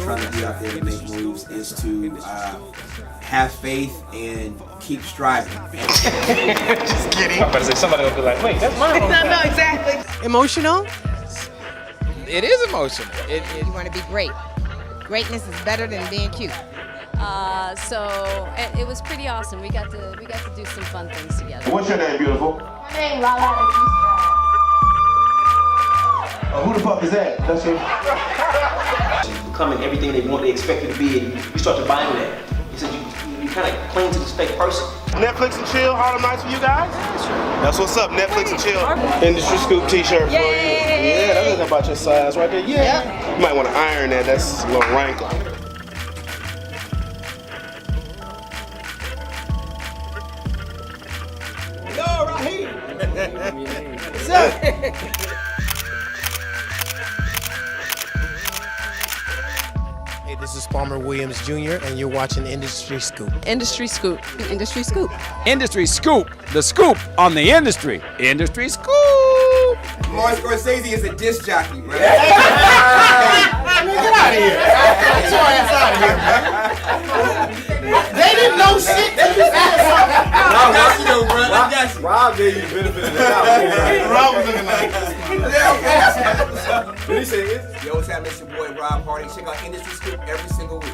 trying to be out there to make moves is to have faith and keep striving. Just kidding. I'm about to say somebody will be like, wait, that's mine. No, exactly. Emotional? It is emotional. You want to be great. Greatness is better than being cute. So it was pretty awesome. We got to do some fun things together. What's your name, beautiful? My name Lala. Who the fuck is that? That's him. Becoming everything they expect you to be, and you start to buy into that. You said you kind of cling to this fake person. Netflix and chill, Harlem Nights for you guys? That's what's up, Netflix and chill. Industry Scoop t-shirt for you. Yeah, that's nothing about your size right there. Yeah. Yep. You might want to iron that, that's a little wrinkle. Yo, Raheem! What's up? Hey, this is Palmer Williams Jr., and you're watching Industry Scoop. Industry Scoop. Industry Scoop. Industry Scoop. The scoop on the industry. Industry Scoop. Martin Scorsese is a disc jockey, bro. Get out of here. Get your ass out of here, man. They didn't know shit. Rob gave you the benefit of the doubt. Rob was looking like What he say? Yo, what's happening? It's your boy Rob Hardy. Check out Industry Scoop every single week.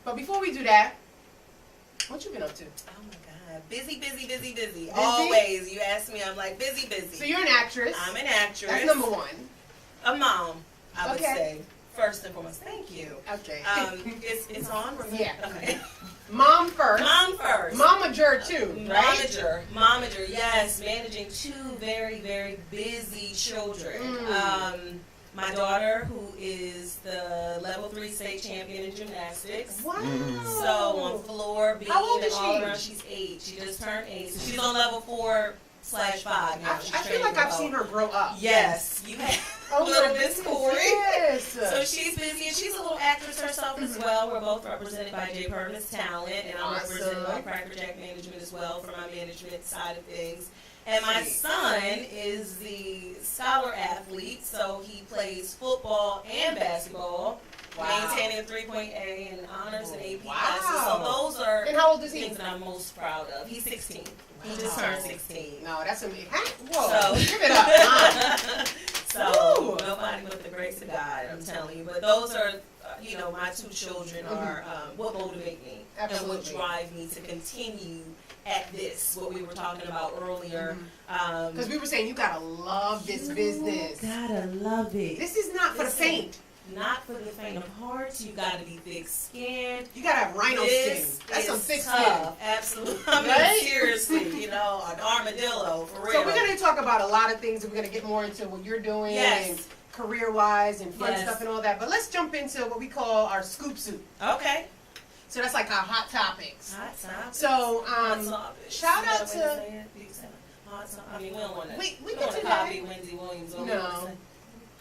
But before we do that, what you been up to? Oh my God, busy. Always. You ask me, I'm like busy. So you're an actress. I'm an actress. That's number one. A mom, I would say. First and foremost, thank you. Okay. It's on. Yeah. Okay. Mom first. Momager too, right? Momager. Yes, managing two very, very busy children. My daughter, who is the level 3 state champion in gymnastics. Wow. So on floor, beam, How old and is all she? around, she's 8. She just turned 8. So she's on level 4/5 now. I feel like I've seen her grow up. Yes, you have. Little Miss Corey. Yes. So she's busy, and she's a little actress herself as well. We're both represented by J. Permanence Talent, and I'm represented by Cracker Jack Management as well for my management side of things. And my son is the scholar athlete, so he plays football and basketball, maintaining a 3.8 and honors and AP classes. So those are things that I'm most proud of. He's 16. He just turned 16. No, that's amazing. Whoa, give it up. So nobody but the grace of God, I'm telling you. But those are, my two children are what motivate me and what drive me to continue at this, what we were talking about earlier. Because we were saying you gotta love this business. Gotta love it. This is not for the faint. not for the faint of heart. You got to be thick-skinned. You gotta have rhino skin. That's some thick tough. Skin. Absolutely. I mean, right? Seriously, an armadillo, for real. So we're going to talk about a lot of things, and we're going to get more into what you're doing and career-wise and fun stuff and all that. But let's jump into what we call our scoop soup. Okay. So that's like our hot topics. Hot topics. So, shout out to... I mean, we don't want to. We get to copy Wendy Williams. No.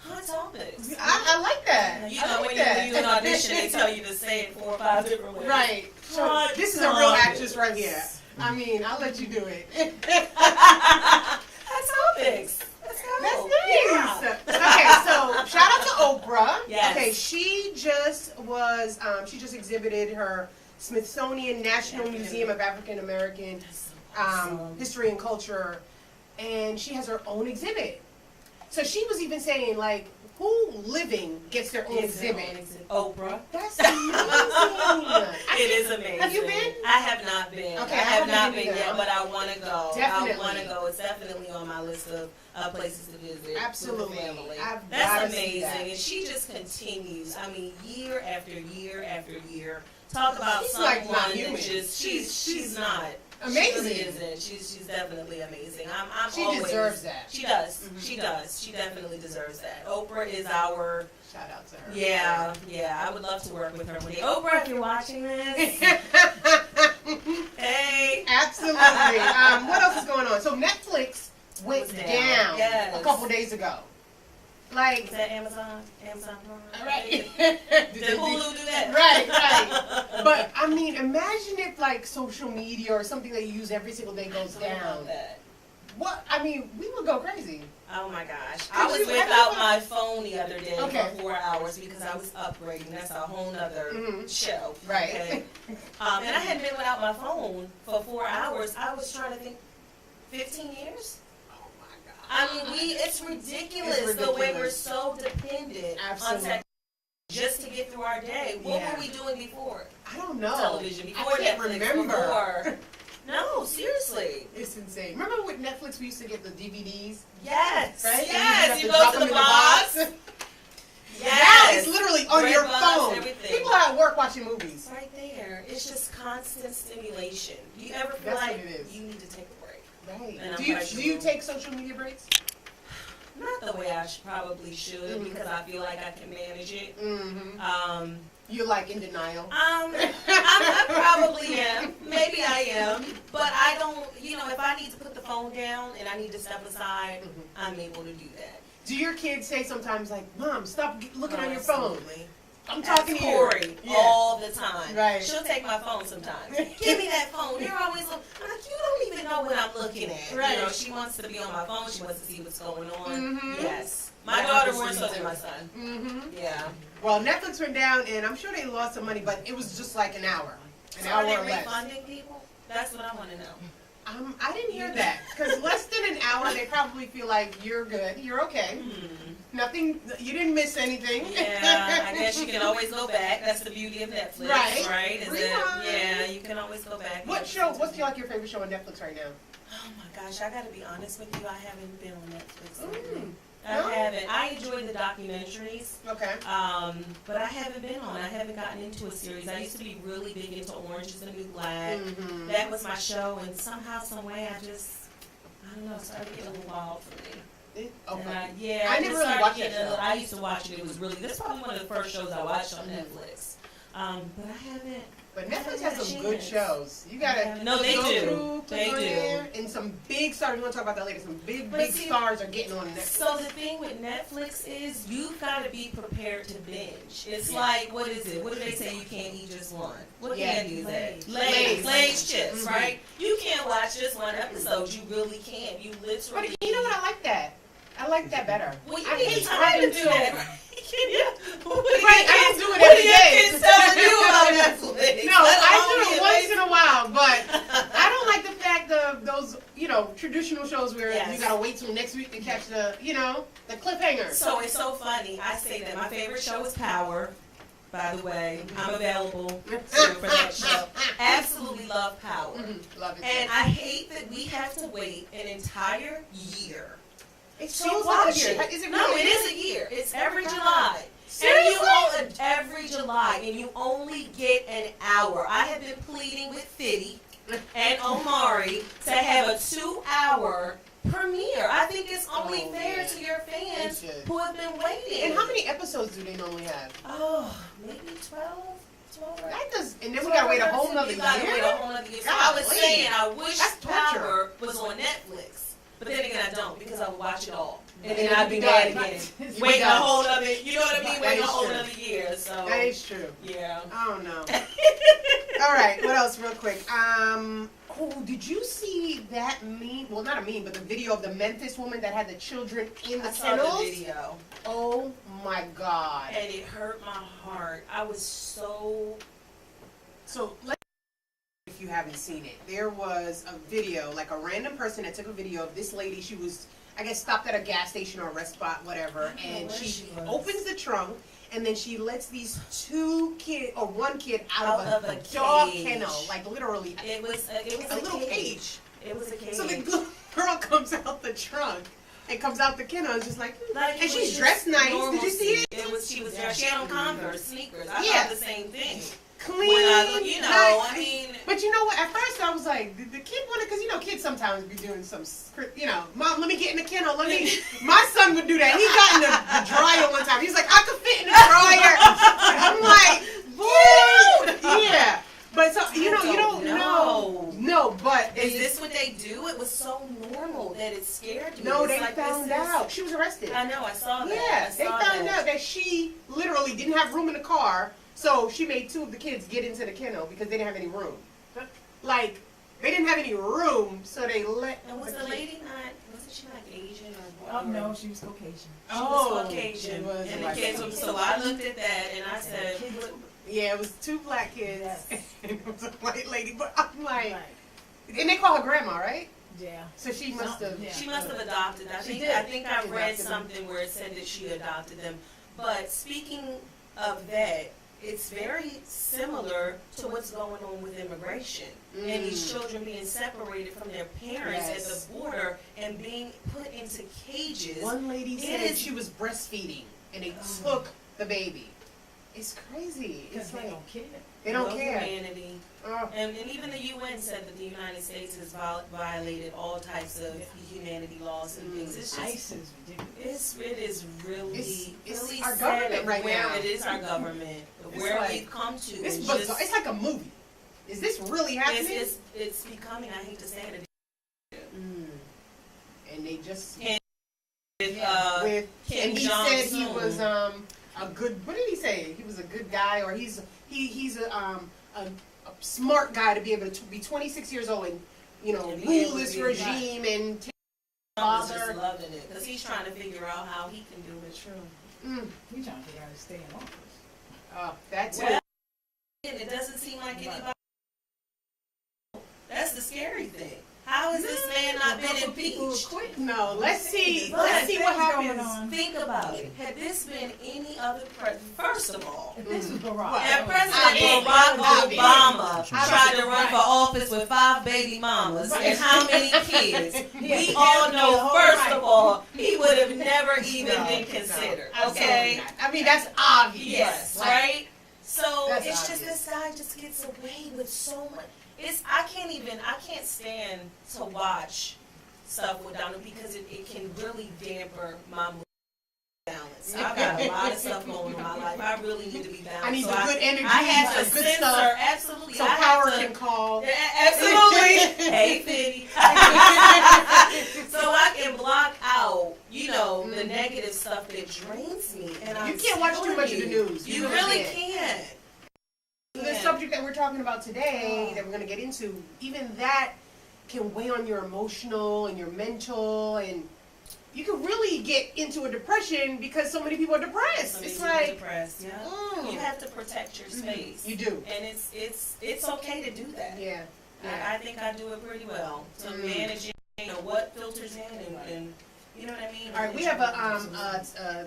Hot topics. I like that. You know, when you do an audition, they tell you to say it 4 or 5 different ways. Right. So this is a real actress right here. I mean, I'll let you do it. Hot topics. Let's go. That's nice. Yeah. Okay, so shout out to Oprah. Yes. Okay, she just exhibited her Smithsonian National Museum of African American History and Culture, and she has her own exhibit. So she was even saying, like, who living gets their own exhibit? Oprah. That's amazing. It is amazing. Have you been? I have not been. Okay, I have not been yet, but I want to go. Definitely. I want to go. It's definitely on my list of places to visit. Absolutely. With the family. I've That's amazing. And she just continues. I mean, year after year after year. Talk about she's someone like not human. that just she's not. Amazing. She really isn't. She's definitely amazing. She always, deserves that. She does. Mm-hmm. She does. She definitely deserves that. Oprah is our. Shout out to her. Yeah. I would love to work with her one day. Oprah, if you're watching this. Hey. Absolutely. What else is going on? So Netflix went down a couple days ago. Like, is that Amazon Prime? Right. Did Hulu do that? Right. But I mean, imagine if like social media or something that you use every single day goes down. What? I mean, we would go crazy. Oh my gosh! I was without my phone the other day for 4 hours because I was upgrading. That's a whole nother show. Right. Okay? And I hadn't been without my phone for 4 hours. I was trying to think, 15 years. I mean, it's ridiculous the way we're so dependent on technology just to get through our day. What were we doing before? I don't know. Television, before I can't Netflix, remember. Before. No, seriously. It's insane. Remember with Netflix we used to get the DVDs? Yes. Right? Yes. You go to the box. Yes. Now it's literally on your phone. Everything. People are at work watching movies. Right there. It's just constant stimulation. Do you ever feel like you need to take a break? Right. Do you take social media breaks? Not the way I probably should because I feel like I can manage it. You're like in denial. I probably am. Maybe I am. But I don't, if I need to put the phone down and I need to step aside, I'm able to do that. Do your kids say sometimes like, Mom, stop looking on your phone? I'm talking to Corey all the time. Right. She'll take my phone sometimes. Give me that phone. You're always I'm like, you don't even know what I'm looking at. Right. She wants to be on my phone. She wants to see what's going on. Yes. My daughter more so than my son. Yeah. Well, Netflix went down, and I'm sure they lost some money, but it was just like an hour. Are they refunding people? That's what I want to know. I didn't hear that. Because less than an hour, they probably feel like you're good. You're okay. Nothing, you didn't miss anything. Yeah, I guess you can always go back. That's the beauty of Netflix, right? Yeah, you can always go back. What's like your favorite show on Netflix right now? Oh my gosh, I gotta be honest with you, I haven't been on Netflix lately. I haven't. I enjoy the documentaries. Okay. But I haven't been on. I haven't gotten into a series. I used to be really big into Orange is the New Black. That was my show, and somehow, some way, I don't know, started getting a little wild for me. Okay. I never really watched it. I used to watch it. It was really. That's probably one of the first shows I watched on Netflix. But I haven't. But Netflix has some good shows. You gotta they do. They do. And some big stars. We're gonna talk about that later. Some big stars are getting on Netflix. So the thing with Netflix is you've got to be prepared to binge. It's like, what is it? What do they say? You can't eat just one. What candy is that? Lay's chips, right? You can't watch just one episode. You really can't. You literally. But you know what? I like that. I like that better. Well, you need time to do that. Right, I don't do it every day. What are your kids telling you about Netflix? No, I do it once in a while, but I don't like the fact of those, traditional shows where you gotta wait till next week to catch the cliffhanger. So it's so funny. I say that my favorite show is Power. By the way, I'm available for that show. Absolutely love Power. Love it. And I hate that we have to wait an entire year. It's so watch it. Is it really? No, it is a year. It's every July. Seriously? Every July, and you only get an hour. I have been pleading with Fitty and Omari to have a 2-hour premiere. I think it's only fair to your fans who have been waiting. And how many episodes do they normally have? Oh, maybe 12. That does, and then we gotta wait a whole nother year. So I was saying, I wish That's torture. Power was on Netflix, but then again, I don't because I would watch it all, and then then I'd be mad again. Waiting a done. whole other, you know what I mean? That Waiting a is whole true. other year. So That is true. yeah. I don't know. All right, what else, real quick? Did you see that meme? Well, not a meme, but the video of the Memphis woman that had the children in the I saw the kennels? video, Oh my God! and it hurt my heart. I was so. So, if you haven't seen it, there was a video, like a random person that took a video of this lady. She was, I guess, stopped at a gas station or a rest spot, whatever, and she opens the trunk, and then she lets these one kid out of a dog cage. kennel, like literally. It was a little cage. It was a cage. So the little girl comes out the trunk and comes out the kennel and just and she's dressed nice. Did you see it? She was dressed. She had on Converse sneakers. I Yeah. thought the same thing. Clean. When I mean. But you know what? At first I was like, the kid wanted, because kids sometimes be doing some, Mom, let me get in the kennel. My son would do that. He got in the dryer one time. He was like, I could fit in the dryer. I'm like, boy, yeah. But so you don't know. No, but is this what they do? It was so normal that it scared me. No, It's they like, found out. She was arrested. I know, I saw that. Yeah, they found out that she literally didn't have room in the car, so she made 2 of the kids get into the kennel because they didn't have any room. Like, they didn't have any room, so they let. And was the lady wasn't she like Asian or what? Oh no, she was Caucasian. She was Caucasian. And the kids were, so I looked at that and I said, yeah, it was 2 black kids and it was a white lady, but I'm like, and they call her grandma, right? Yeah. So she must have. She must have adopted. I think I read something where it said that she adopted them. But speaking of that, it's very similar to what's going on with immigration and these children being separated from their parents at the border and being put into cages. One lady said she was breastfeeding and they took the baby. It's crazy. It's They like don't care. they don't No care. humanity. And even the UN said that the United States has violated all types of humanity laws and things. It's just ICE is ridiculous. it is really It's our sad government right where now. It is our government. Where we've come to. It's is bizarre. just, It's like a movie. Is this really happening? it's becoming. I hate to say it. And they just With Kim and he Jong said he Un. was a good. What did he say? He was a good guy, or he's a smart guy to be able to be 26 years old and rule this regime and take I was just loving it because he's trying to figure out how he can do it. True. He's trying to figure out how to stay in office. That's well, it doesn't seem like anybody. That's the scary thing. How has this man not been impeached? No, let's see what happens. Think about it. Had this been any other president, first of all, If this was Barack. if President Barack Obama tried to run for office with 5 baby mamas and how many kids, we all know, first of all, he would have never even been considered. Okay? I mean, that's obvious. Yes, right? So That's it's obvious. just this guy just gets away with so much. I can't stand to watch stuff with Donald because it can really damper my mood balance. I've got a lot of stuff going on in my life. I really need to be balanced. I need the good energy, I have to good censor, stuff. absolutely. So I Power have to, can call. Absolutely. Hey, Fitty. So I can block out, the negative stuff that drains me. And You can't watch too much of the news. You really can't. The subject that we're talking about today, that we're going to get into, even that can weigh on your emotional and your mental, and you can really get into a depression because so many people are depressed. It's like depressed. Yeah. You have to protect your space. You do, and it's okay to do that. Yeah. I think I do it pretty well to manage, what filters in and you know what I mean. All right, we have a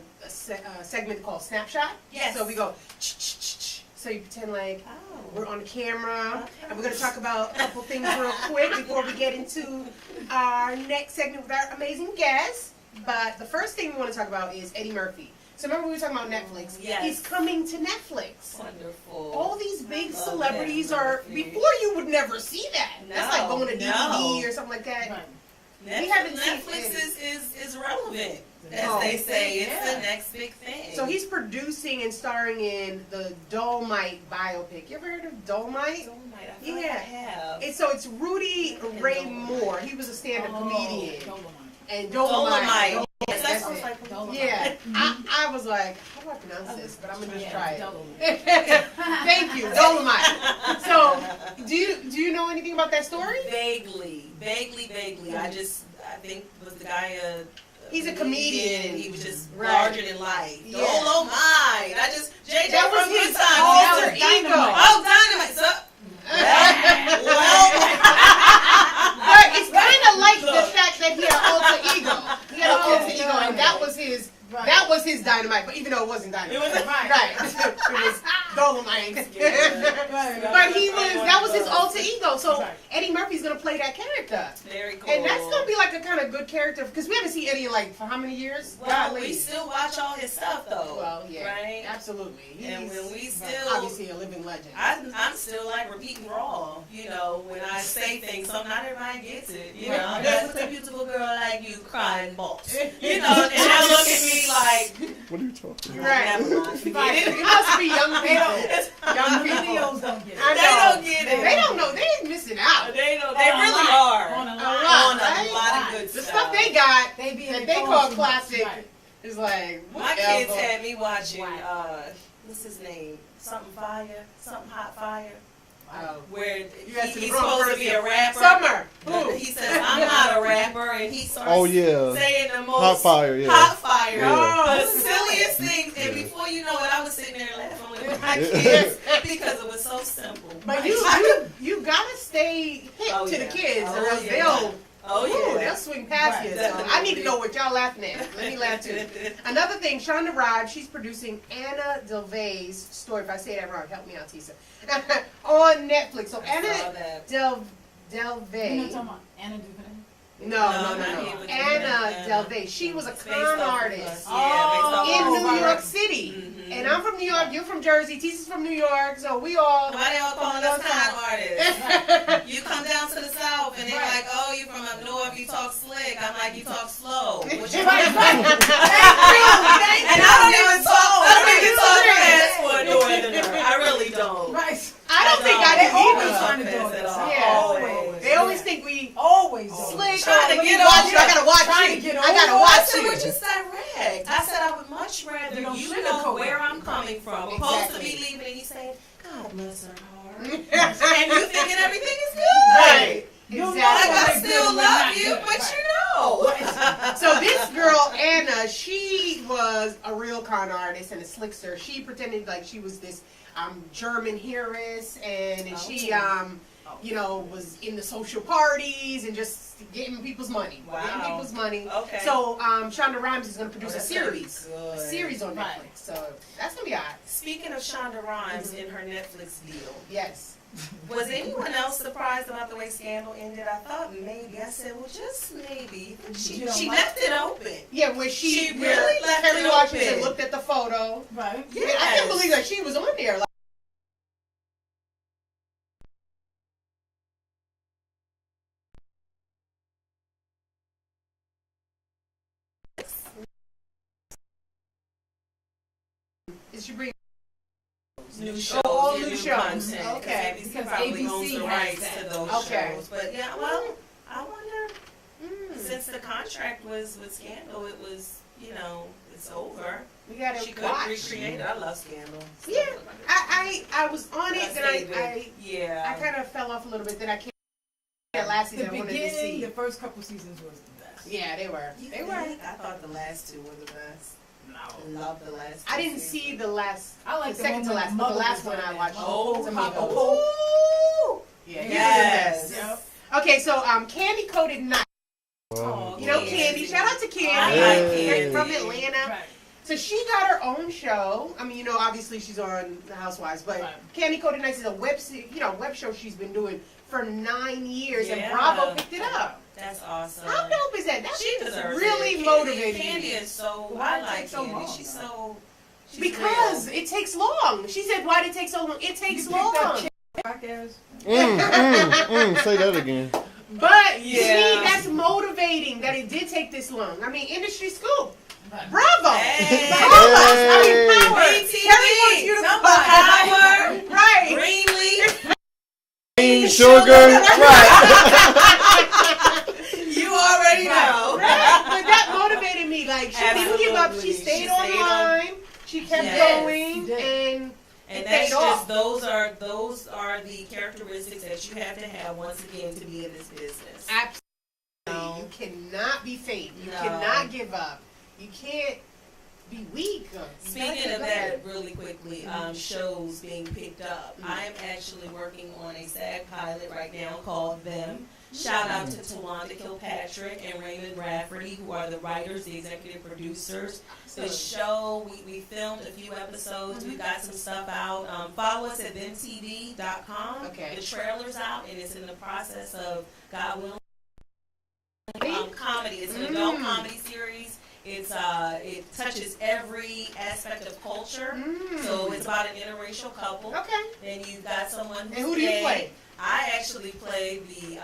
segment called Snapshot. Yes. So we go. So you pretend like we're on the camera, and we're going to talk about a couple things real quick before we get into our next segment with our amazing guests. But the first thing we want to talk about is Eddie Murphy. So remember we were talking about Netflix? Yes. He's coming to Netflix. Wonderful. All these big Love celebrities that. are, before you would never see that. That's like going to DVD or something like that. Right. We haven't seen Netflix is relevant, as Oh. they say. It's Yeah. the next big thing. So he's producing and starring in the Dolomite biopic. You ever heard of Dolomite? Dolomite, I feel like I Yeah. have. It's Rudy Ray Dolomite. Moore. He was a stand-up comedian. Dolomite. And Dolomite. Dolomite. Yes, That's that sounds it. like Dolomite. Yeah, I was like, how do I pronounce this? But I'm gonna just try it. Dolomite. Thank you, Dolomite. So, do you know anything about that story? Vaguely. I think was the guy He's a comedian. He was just Right. larger than life. Yeah. Dolomite. JJ That was from Good his Times. alter ego. Oh, Dynamite. So, But it's kind of like the fact that he had an alter ego. He had an alter ego, and that was his. Right. That was his dynamite, but even though it wasn't dynamite, It wasn't- right? It was Dolomite. Right. But that was his alter ego. So Right. Eddie Murphy's gonna play that character, very cool. and that's gonna be like a kind of good character because we haven't seen Eddie in like for how many years? Well, Golly. we still watch all his stuff though. Well, yeah, Right? absolutely. And He's when we still obviously a living legend. I'm still like repeating raw, you know, when I say things, so not everybody gets it, you know. Right. That's a beautiful girl like you crying boss, you know, and they look at me like, What are you talking about? Right. never mind, forget Right. it. It must be young people. Young people. Videos don't get it. I They know. don't get it. They don't know. They ain't missing out. They don't, On they a really lot. are. On a A lot. lot, On a right? lot of good The stuff. stuff they got They be in that the they phones call too classic much. Right. is like My whatever. kids had me watching, Wow. what's his name? Something Hot Fire. Oh. Where You asked the he's wrong supposed to be a person. rapper. Summer. Who? He says, I'm not a rapper, and he starts Oh, yeah. saying the most Hot Fire, yeah. hot fire. Yeah. The silliest things, and before you know it, I was sitting there laughing with my Yeah. kids because it was so simple. But you gotta stay hip Oh, to yeah. the kids, Oh, or else yeah. Ooh, they'll swing past Right. you. So I need to know what y'all laughing at. Let me laugh too. Another thing, Shonda Rhimes, she's producing Anna Delvey's story. If I say that wrong, help me out, Tisa. On Netflix. So I saw Anna that. You're not Delvey. talking about Anna Duvernay? No. not Ava Anna DuVernay. Delvey. She was a Based con off of artist us. Yeah, based off in of New us. York City. Mhm. And I'm from New York. You're from Jersey. Tisa's from New York. So we all. Why they all calling us con artists? You come down to the South and they're Right. like, oh, you from up north, you talk slick. I'm like, you talk slow. What you Right, And I don't even talk fast for a northerner. I really don't. Right. I don't think I They do always either. trying to do Fast it. at all. Yeah. Always. They always think we Always. slick. Trying to Let me get watch over you. I gotta watch Trying you. to get I gotta over watch I said, you. we're just direct. I said, I would much rather You don't you sugarcoat know where it. I'm coming from. Opposed to Exactly. me leaving and he saying, God bless her heart. And you thinking everything is good. Right. You know Exactly. Like, I Good still when love not you, good. but Right. you know. So this girl Anna, she was a real con artist and a slickster. She pretended like she was this German heiress, and she you know, was in the social parties and just getting people's money. Wow. Getting people's money. Okay. So Shonda Rhimes is gonna produce a that's gonna be series. good. A series on Right. Netflix. So that's gonna be alright. Speaking of Shonda Rhimes in her Netflix deal, Yes. was anyone else surprised about the way Scandal ended? I thought maybe. I said, well, just maybe. She You don't like left it open. Yeah, where She where really left Kerry it Washington open. looked at the photo. Right. Yeah, I can't believe that she was on there. Like, is she bringing New shows, all yeah, new new shows. content. Okay. Because Because probably ABC owns the has rights that. to those Okay. shows. But yeah, well, I wonder, Mm. since the contract was with Scandal, it was, you know, it's over. We gotta She couldn't watch. recreate it. I love Scandal. Yeah, I was on it, then I yeah. kind of fell off a little bit. Then I came that last The season. I wanted to beginning, see. the first couple seasons was the best. Yeah, they were. You They were. think? I thought the last two were the best. No. Love the last two I didn't seasons. see the last. I like the second one to when last, the but the mother last was one on I there. watched. Oh, Tamiko. Ooh. Yeah, Yes. Yep. Okay, so Candy Coated Night. Oh, You know Candy. Shout out to I Candy. like Yeah. Candy. From Atlanta. Right. So she got her own show. I mean, you know, obviously she's on The Housewives, but Right. Candy Coated Nights is a web show she's been doing for 9 years, Yeah. and Bravo picked it up. That's awesome. How dope is that? She deserves really it. motivating. Candy is so. Why I it like take so Candy. long, She's though? so. She's Because real. it takes long. She said, "Why did it take so long?" It takes long. Say that again. But Yeah. see, that's motivating that it did take this long. I mean, industry scoop. Bravo. Hey. Bravo. Hey. Power. BTV. Terry wants you to Howard. Right. Greenleaf. Green sugar. Right. You already know. Right. But that motivated me. Like, she didn't give up. She Absolutely. stayed She stayed online. She kept Yes. going. And And it that's paid just off. those are the characteristics that you have to have once again to be in this business. Absolutely. You cannot be fake. You No. cannot give up. You can't be weak. Speaking of that, really quickly, shows being picked up. I am actually working on a SAG pilot right now called Them. Shout out to Tawanda Kilpatrick and Raymond Rafferty, who are the writers, the executive producers. The show, we filmed a few episodes. We've got some stuff out. Follow us at themtv.com. Okay. The trailer's out, and it's in the process of, God willing, comedy. It's an adult comedy series. It touches every aspect of culture. So it's about an interracial couple. Okay. And you've got someone who's And who do you gay. play? I actually play the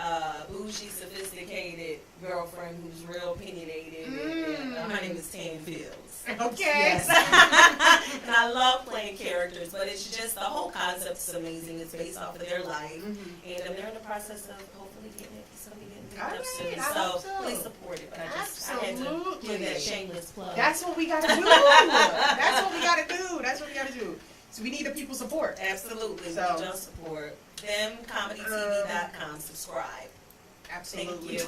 bougie, sophisticated girlfriend who's real opinionated. And, her name is Tan Fields. Okay. Yes. And I love playing characters, but it's just the whole concept is amazing. It's based off of their life, and they're in the process of hopefully getting it. All Up right, soon. I hope so. Please support it. But I had to Absolutely. give that shameless plug. That's what we gotta do. That's what we gotta do. That's what we gotta do. So we need the people support. Absolutely. So- We just support them. ComedyTV.com. Subscribe. Absolutely. Thank you.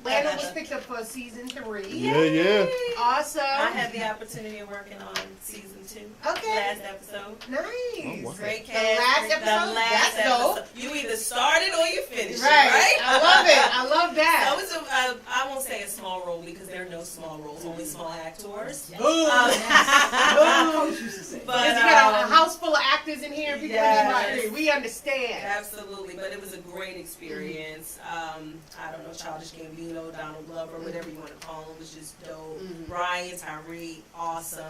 Atlanta was picked up for season 3. Yeah. Awesome. I had the opportunity of working on season 2. Okay. Last episode. Nice. Oh, wow. Great The cast. last The episode? last That's episode. dope. You either started or you finished it, Right. right? I love it. I love So that. it's I won't say a small role because there are no small roles, only small actors. Boom. My coach used to say. But Because you got a house full of actors in here. People Yes. right. We understand. Absolutely, but it was a great experience. I don't know, Childish Gambino, Donald Glover, whatever you want to call him, was just dope. Brian Tyree, awesome.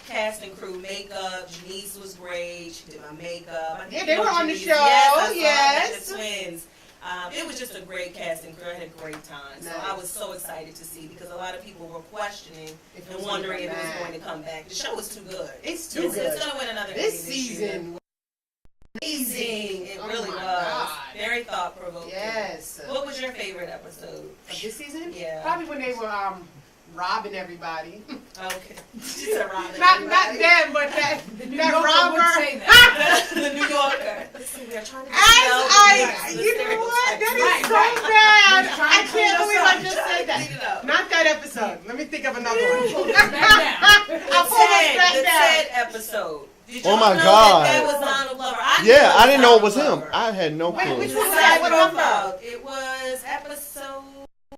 Cast and crew, makeup. Janice was great. She did my makeup. I think Yeah, you they know were on the Janice. show. Yes, I saw Yes. that, the twins. It was just a great cast and crew. I had a great time. So I was so excited to see because a lot of people were questioning If it and was wondering if gonna it was come going to come back. The show was too good. It's too good. It's going to win another Emmy This year. season was Amazing. It Oh really my was. God. Very thought provoking. Yes. What was your favorite episode? Of this season? Yeah. Probably when they were robbing everybody. Okay. She said Robin. not them, but that New that Yorker robber. would say that. The New Yorker. Listen, we are trying to You know what? That is so bad. I can't believe I just said Clean it that. up. Not that episode. Let me think of another one. Pull this back down. I'll pull this back The down. Ted episode. Did you Oh my know God. That was Donald Glover. I knew Yeah, I didn't know it was Donald him. Glover. I had no Wait, clue. which This one is was that? what What I'm about? about. It was episode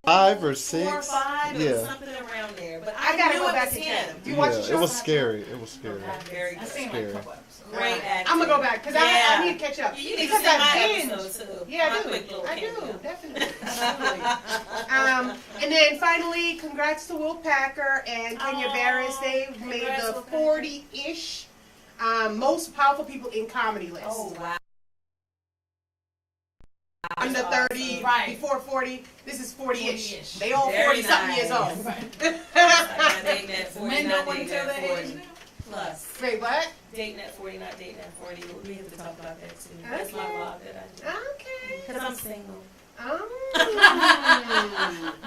5 or 4 or 6. 5. It was Yeah. something around there. But I gotta knew go it back was and him. check. Do you watch the Yeah, show? it was scary. It was scary. Very I good. seen like a couple episodes. Great acting. I'm gonna go back because I need to catch up. You need to because see my I episode too. Yeah, My I do. quick little I do, cameo. definitely. And then finally, congrats to Will Packer and Kenya Aw, Barris. They made congrats, the Will Packer. 40-ish most powerful people in comedy list. Oh wow. Under 30, Right. before 40. This is 40-ish. 40-ish. They all Very 40-something years nice. old. Not dating at 40, Men not don't want to dating tell at their 40. age now. Plus, Wait, what? dating at 40, not dating at 40. We have to talk about that too. That's my Okay. vlog that I do. Okay. Because I'm single. Oh.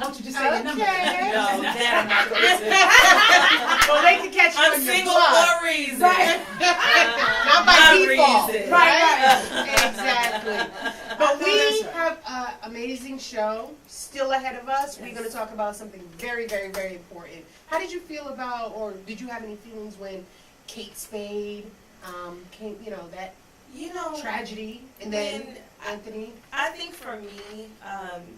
Don't you just say your number. Okay. No, that I'm not going to. Well, they can catch you I'm in your single vlog. for a reason. Not by My default. reason. Right. Exactly. But we That's right. have an amazing show still ahead of us. We're going to talk about something very, very, very important. How did you feel about, or did you have any feelings when Kate Spade came, that tragedy, and then when Anthony? I think for me,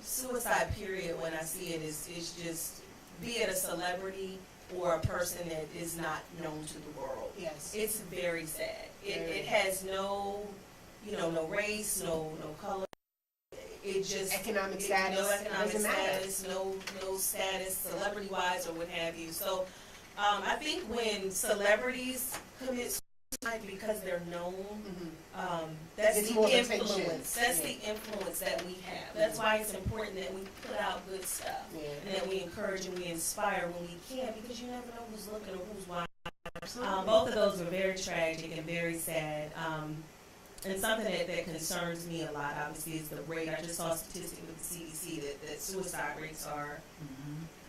suicide period, when I see it, is just, be it a celebrity or a person that is not known to the world. Yes. It's very sad. It has no, no race, no color. it just Economic no status, economic doesn't matter. status, no status, celebrity wise or what have you. So I think when celebrities commit suicide because they're known, that's It's the more influence. attention. That's the influence that we have. That's why it's important that we put out good stuff and that we encourage and we inspire when we can, because you never know who's looking or who's watching. Both of those were very tragic and very sad. And something that concerns me a lot, obviously, is the rate. I just saw a statistic with the CDC that suicide rates are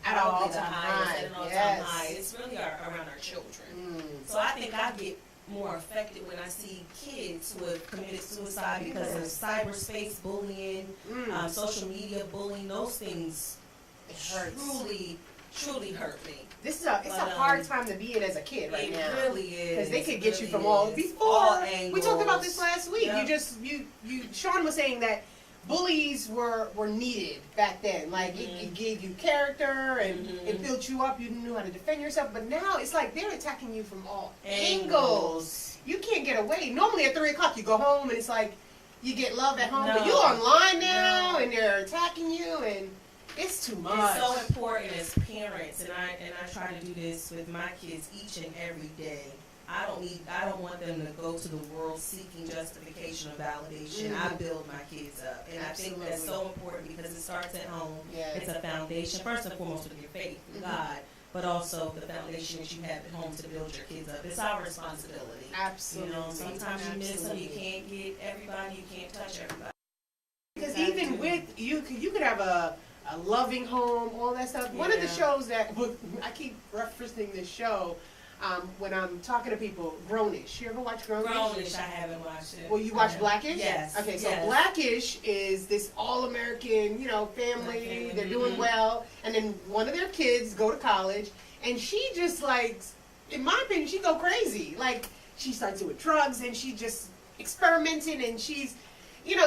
At all probably the time highest, high. at an all-time Yes. high. It's really around our children. So I think I get more affected when I see kids who have committed suicide because of cyberspace bullying, social media bullying. Those things It hurts. truly hurt me. It's a hard time to be in as a kid right now. It really is. Because they could get you It from really all is. before. We talked about this angles. last week. Yep. Sean was saying that bullies were needed back then. Like it gave you character and it built you up. You knew how to defend yourself. But now it's like they're attacking you from all angles. You can't get away. Normally at 3 o'clock you go home and it's like you get love at home, but you online now and they're attacking you and it's too much. It's so important as parents, and I try to do this with my kids each and every day. I don't want them to go to the world seeking justification or validation. I build my kids up, and I think that's so important because it starts at home. It's a foundation, first and foremost, with your faith in God, but also the foundation that you have at home to build your kids up. It's our responsibility. Absolutely. You know, sometimes you miss them. You can't get everybody. You can't touch everybody. Because even with you could have a loving home, all that stuff. One of the shows that I keep referencing this show when I'm talking to people, Grownish. You ever watch Grownish? Grownish, I haven't watched it. Well, you watch Blackish? Yes. Okay, so yes. Blackish is this all-American, family. They're doing well, and then one of their kids go to college, and she just in my opinion, she go crazy. Like she starts doing drugs, and she just experimenting, and she's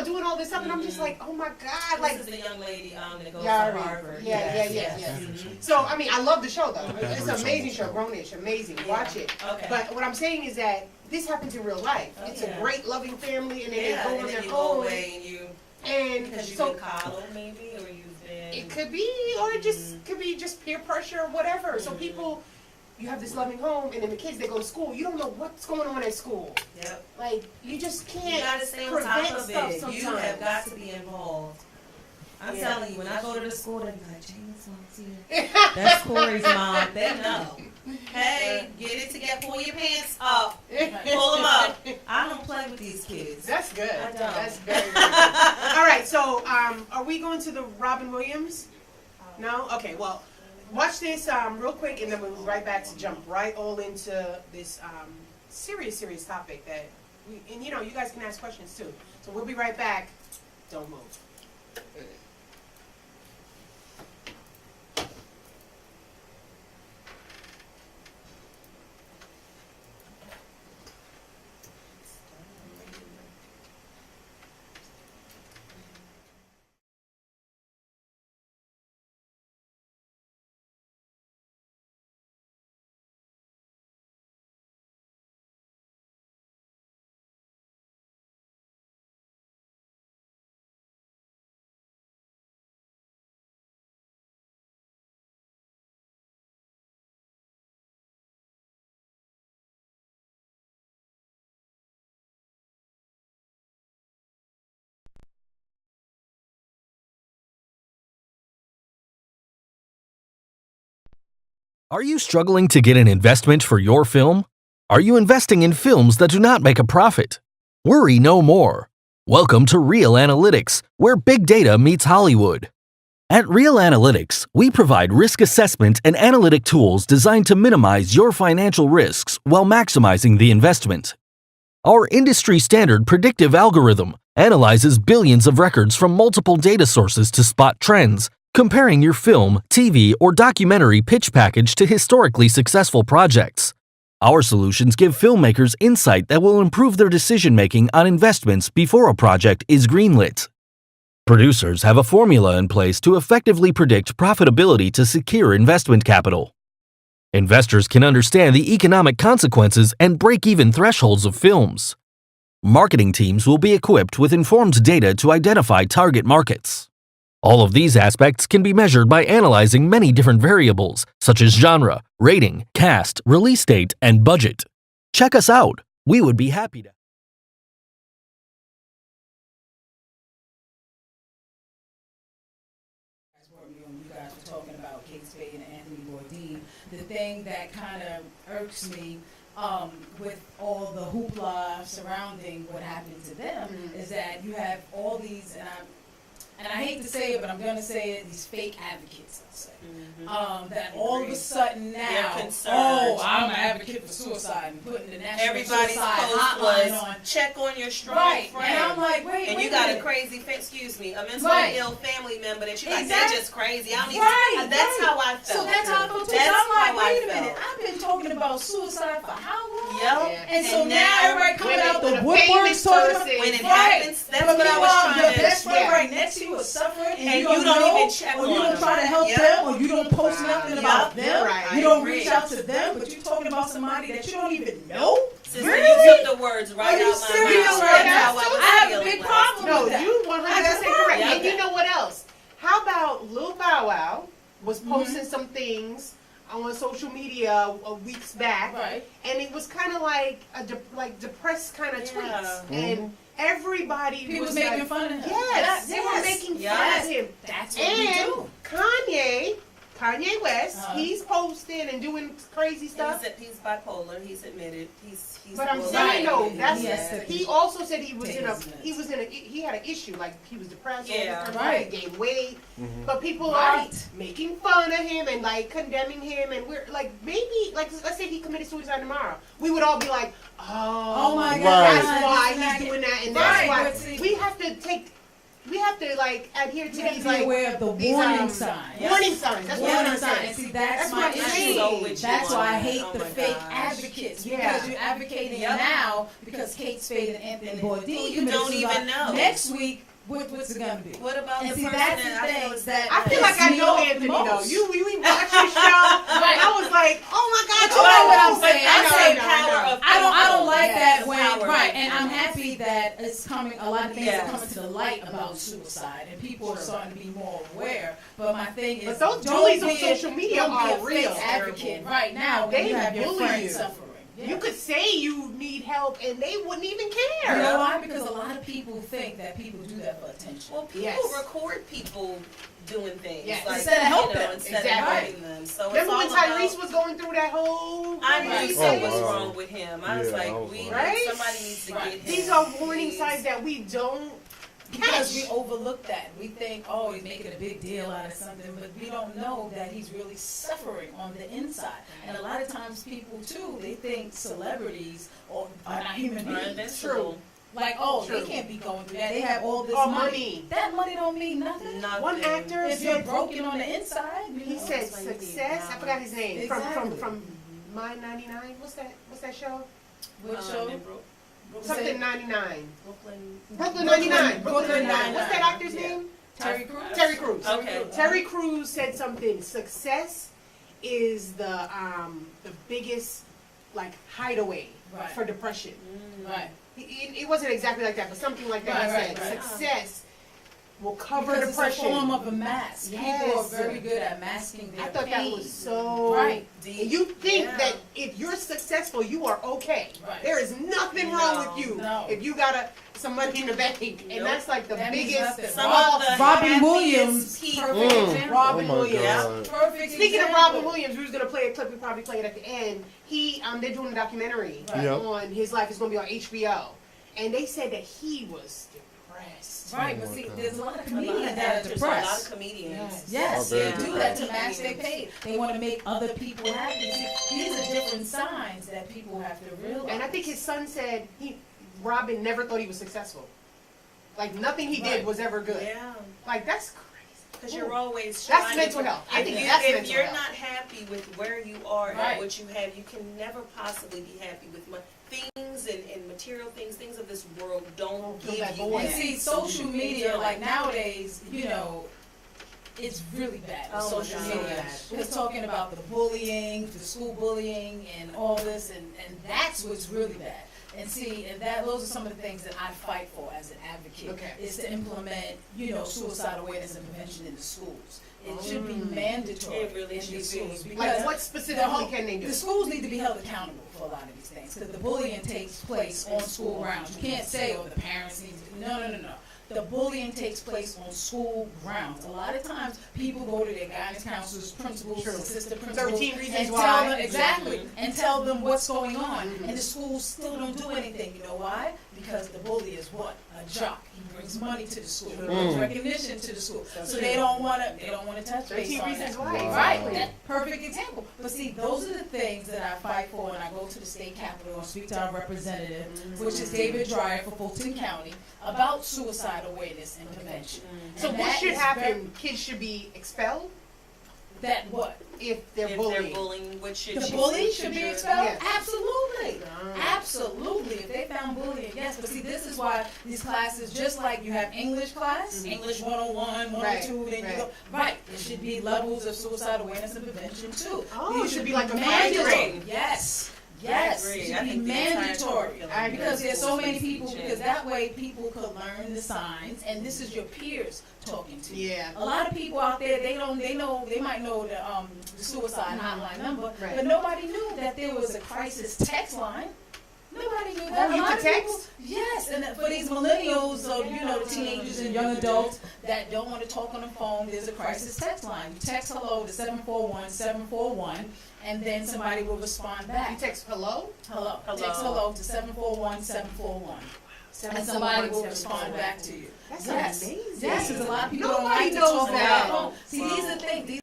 doing all this stuff, and I'm just like, oh my God, This is the young lady that goes Yari. to Harvard. Yeah. So, I mean, I love the show, though. It's an amazing show, Grownish, amazing. Watch it. Okay. But what I'm saying is that this happens in real life. It's a great, loving family, and then they go on and their then you go own. away and because you've so been coddled, maybe, or you've been... it could be, or it just could be just peer pressure or whatever. So people, you have this loving home, and then the kids, they go to school. You don't know what's going on at school. Yep. Like, you just can't You gotta stay on prevent top of stuff it. sometimes. You have got to be involved. I'm telling you, when I go to the school, they're like, James mom's here. That's Corey's mom. They know. Hey, get it together. Pull your pants up. Pull them up. I don't play with these kids. That's good. I don't. That's very, very good. All right, so are we going to the Robin Williams? No? Okay, well, watch this real quick, and then we'll be right back to jump right all into this serious topic that, you guys can ask questions too. So we'll be right back. Don't move. Are you struggling to get an investment for your film? Are you investing in films that do not make a profit? Worry no more. Welcome to Real Analytics, where big data meets Hollywood. At Real Analytics, we provide risk assessment and analytic tools designed to minimize your financial risks while maximizing the investment. Our industry-standard predictive algorithm analyzes billions of records from multiple data sources to spot trends, comparing your film, TV, or documentary pitch package to historically successful projects. Our solutions give filmmakers insight that will improve their decision-making on investments before a project is greenlit. Producers have a formula in place to effectively predict profitability to secure investment capital. Investors can understand the economic consequences and break-even thresholds of films. Marketing teams will be equipped with informed data to identify target markets. All of these aspects can be measured by analyzing many different variables, such as genre, rating, cast, release date, and budget. Check us out. We would be happy to. You guys were talking about Kate Spade and Anthony Bourdain. The thing that kind of irks me with all the hoopla surrounding what happened to them is that you have all these, and I hate to say it, but I'm going to say it, these fake advocates, I'll say. That all of a sudden now, oh, I'm an advocate for suicide and putting the National Everybody's Suicide post Hotline was on. check on your strong Right, friend. and I'm like, wait, and wait you a got a minute. crazy, a mentally ill family member that you like, they're Exactly. just crazy. I don't need Right, to, that's how I felt. So that's how I felt too. That's I'm like, how I wait a felt. minute, I've been talking about suicide for how long? Yep. And so And now now everybody coming when out it- the when a woodworks famous talking about person- when it right. happens, that's But what I was meanwhile, trying your to- best friend yeah. right next to you is suffering, and And you you don't know, even check or you on don't them. try to help Yep. them, or you don't post nothing about Yep. them. Right. You don't I reach agree. out to them, but you're talking about somebody that you don't even know. Sister, Really? you took the words right Are you out my serious mouth. right That's now? how I was I have a feeling big last problem week. No, with that. you 100% correct. Yeah. And you know what else? How about Lil Bow Wow was posting some things on social media weeks back, Right. and it was kind of like depressed kind of tweets, and everybody People was making like, fun of him. Yes, they were Yes. making Yes. fun of him. That's what we And do. Kanye West, he's posting and doing crazy stuff. He's bipolar. He's admitted. He's But I'm well, saying though, that's Yes. he also said he was Take in a his meds. he had an issue, like he was depressed, Yeah. all this kind of Right. stuff, he gained weight. But people Right. are making fun of him and like condemning him, and we're like, maybe like let's say he committed suicide tomorrow, we would all be like, oh my that's God, why isn't that he's doing that, and Right, that's but see- why we have to like adhere to You have these to be like aware of the these, warning signs. warning signs. That's what Warning I'm signs. saying. See, that's my what I'm issue. saying. So with you That's on why I that. hate Oh the my fake gosh. advocates Yeah. because you're advocating Yep. now because Kate Spade and Anthony Bourdain you committed don't suicide. even know. Next week, what's it gonna be? What about And the see, person that's the that I feel thing is that I feel like I me know off the Anthony though. most. We watched his show. And I was like, oh my God, But you know what I'm but saying? I I know, say I know, power I know. of I don't like Yes, that the when power of right, and people. I'm happy that it's coming. A lot of things are Yes. coming to the light about suicide, and people are starting to be more aware. But my thing is, But those don't bullies on be a- social media don't be are a real. fake advocate right now. When They you have your bully friend you. suffering. Yeah. You could say you need help and they wouldn't even You care. know why? Because a lot of people think that people do that for attention. Well, people Yes. record people doing things Yes. like, Instead of helping them. instead Exactly. of helping them. So Remember when it's all Tyrese about, was going through that whole I knew crazy something thing? was wow. wrong with him. I was Yeah, like, I was we like- Right? somebody needs to get him. These are warning Please. signs that we don't Because we catch. overlook that. We think, oh, he's making a big deal out of something, but we don't know that he's really suffering on the inside. And a lot of times people, too, they think celebrities are not human Are beings. invincible. Like, oh, True. they can't be going through that. They have all this Or money. money. That money don't mean nothing. Nothing. One actor If you're said, broken on the inside, you he know. said that's why you need success, I forgot his name, Exactly. from My 99, what's that show? Which show? in Something 99. Brooklyn. Brooklyn 99. Brooklyn 99. What's that actor's Yeah. name? Terry Crews. Terry Crews. Okay. Terry Crews said something. Success is the biggest like hideaway Right. for depression. Right. It wasn't exactly like that, but something like that. He Right, said right. Success will cover Because it's a depression. form of a mask. People are Yes. very good at masking their I thought pain. that was so Right. And you think Yeah. that if you're successful, you are okay. Right. There is nothing wrong with you No. if you got some money in the bank, and Nope. that's like the That means biggest. nothing. Some of the Robin happiest Williams, people. perfect example. Robin Oh my Williams. God. Perfect Speaking of example. Robin Williams, we was gonna play a clip. We probably play it at the end. They're doing a documentary Right. Yep. on his life. It's gonna be on HBO, and they said that he was depressed. Right, Oh but my see, God. there's a lot of A lot of comedians that are actors, a lot of depressed. comedians. Yes, Oh, they very do good. that to match their pay. They want to make other people happy. See, these are different signs that people have to realize. And I think his son said Robin never thought he was successful. Like nothing he Right. did was ever good. Yeah. Like that's crazy. Because you're always That's trying mental to, health. I think if that's if mental you're health. not happy with where you are Right. and what you have, you can never possibly be happy with things and material things of this world don't Fill give that you void. And that. see, social media, like nowadays, you know, it's really bad. with Oh, social my media. gosh. We're talking about the bullying, the school bullying, and all this, and that's what's really bad. And see, and those are some of the things that I fight for as an advocate. Okay. Is to implement, suicide awareness and prevention in the schools. It should be mandatory It really in should these be. schools. Like what specifically can they do? The schools need to be held accountable for a lot of these things because the bullying takes place on school grounds. You can't say, the parents need to. No. The bullying takes place on school grounds. A lot of times, people go to their guidance counselors, principals, assistant principals, 13 reasons and why. tell them exactly, and tell them what's going on. And the schools still don't do anything. You know why? Because the bully is what? A jock. He brings money to the school. He brings recognition to the school. So they don't want to touch base 13 on reasons that. why. Right. That perfect example. But see, those are the things that I fight for when I go to the state capitol and speak to our representative, which is David Dreyer for Fulton County, about suicide awareness and prevention. So And what that should is happen? Kids should be expelled That what? if they're If bullied. they're bullying, what should The you bully should be expelled? Yes. Absolutely. Absolutely. If they found bullying, yes. But see, this is why these classes, just like you have English class, English 101, 102, then you go, right. There should be levels of suicide awareness and prevention too. Oh, These it should be like a mandatory. curriculum. Yes. I Yes, agree. it I should be think the entire mandatory curriculum because there's so many people. should. Because that way people could learn the signs, and this is your peers talking to you. Yeah. A lot of people out there, they might know the suicide hotline number, Right. but nobody knew that there was a crisis text line. Nobody knew that. Oh, A you lot could of people- text? Yes, and for these millennials, or the teenagers and young adults that don't want to talk on the phone, there's a crisis text line. You text hello to 741-741, and then somebody will respond back. You text hello? Hello. Hello. Text hello to 741-741. And somebody will respond back to you. That's Yes. amazing. Yes, because a lot of people Nobody don't like to knows talk that. on the phone. See, these are things.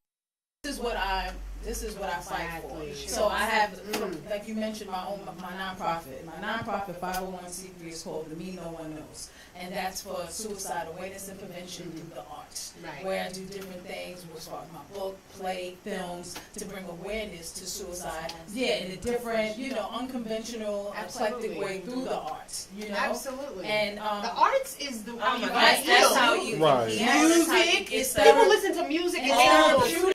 This is what I fight for. Exactly. So I have, like you mentioned, my nonprofit. My nonprofit 501c3 is called The Me No One Knows, and that's for suicide awareness and prevention through the arts. Right. Where I do different things as far as my book, play, films, to bring awareness to suicide. Yeah, in a different, unconventional, eclectic way through the arts. Absolutely. And the arts is the Oh my right, gosh, that's how you Right. music. It's People listen to music and therapeutic.